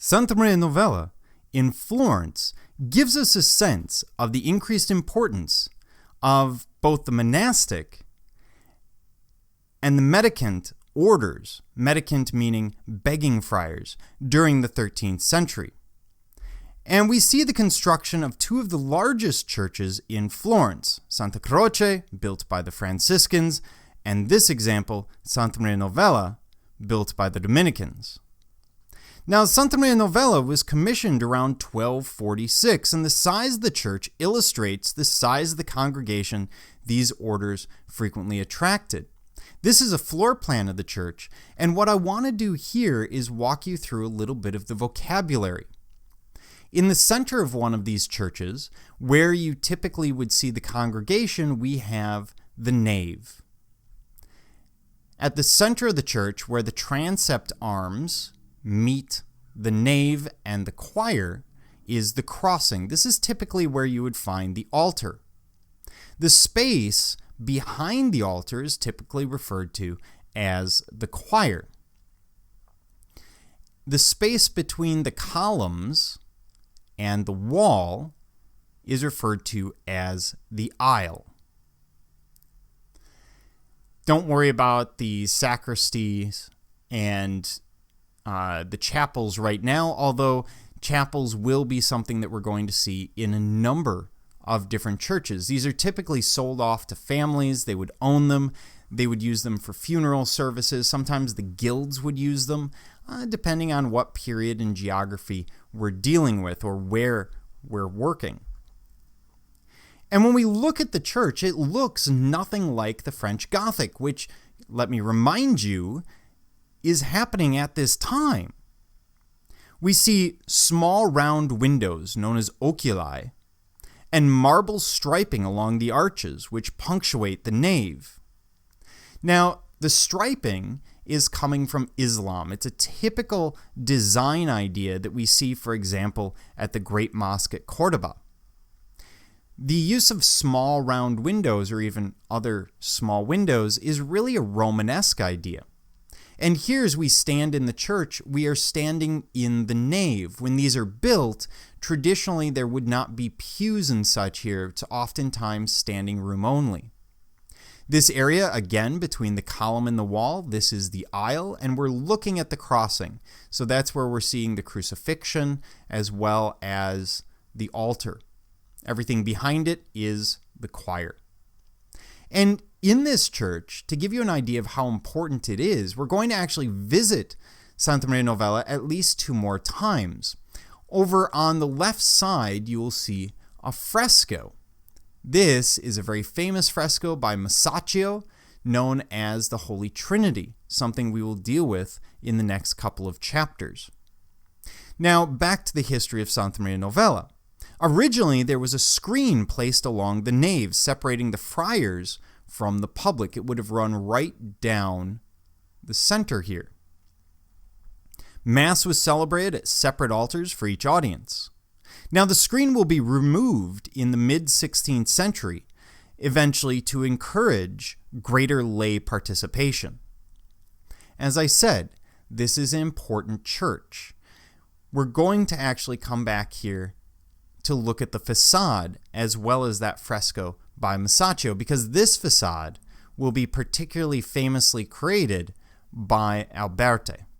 Santa Maria Novella in Florence gives us a sense of the increased importance of both the monastic and the mendicant orders, mendicant meaning begging friars, during the 13th century. And we see the construction of two of the largest churches in Florence, Santa Croce, built by the Franciscans, and this example, Santa Maria Novella, built by the Dominicans. Now, Santa Maria Novella was commissioned around 1246, and the size of the church illustrates the size of the congregation these orders frequently attracted. This is a floor plan of the church, and what I want to do here is walk you through a little bit of the vocabulary. In the center of one of these churches, where you typically would see the congregation, we have the nave. At the center of the church, where the transept arms meet the nave and the choir, is the crossing. This is typically where you would find the altar. The space behind the altar is typically referred to as the choir. The space between the columns and the wall is referred to as the aisle. Don't worry about the sacristies and the chapels right now, although chapels will be something that we're going to see in a number of different churches. These are typically sold off to families. They would own them. They would use them for funeral services. Sometimes the guilds would use them, depending on what period and geography we're dealing with or where we're working. And when we look at the church, it looks nothing like the French Gothic, which, let me remind you, is happening at this time. We see small round windows known as oculi and marble striping along the arches, which punctuate the nave. Now, the striping is coming from Islam. It's a typical design idea that we see, for example, at the Great Mosque at Cordoba. The use of small round windows or even other small windows is really a Romanesque idea. And here, as we stand in the church, we are standing in the nave. When these are built, traditionally there would not be pews and such here. It's oftentimes standing room only. This area, again, between the column and the wall, this is the aisle, and we're looking at the crossing. So that's where we're seeing the crucifixion as well as the altar. Everything behind it is the choir. And in this church, to give you an idea of how important it is, we're going to actually visit Santa Maria Novella at least 2 more times. Over on the left side, you will see a fresco. This is a very famous fresco by Masaccio, known as the Holy Trinity, something we will deal with in the next couple of chapters. Now, back to the history of Santa Maria Novella. Originally, there was a screen placed along the nave separating the friars from the public. It would have run right down the center here. Mass was celebrated at separate altars for each audience. Now, the screen will be removed in the mid-16th century, eventually to encourage greater lay participation. As I said, this is an important church. We're going to actually come back here to look at the facade as well as that fresco by Masaccio, because this facade will be particularly famously created by Alberti.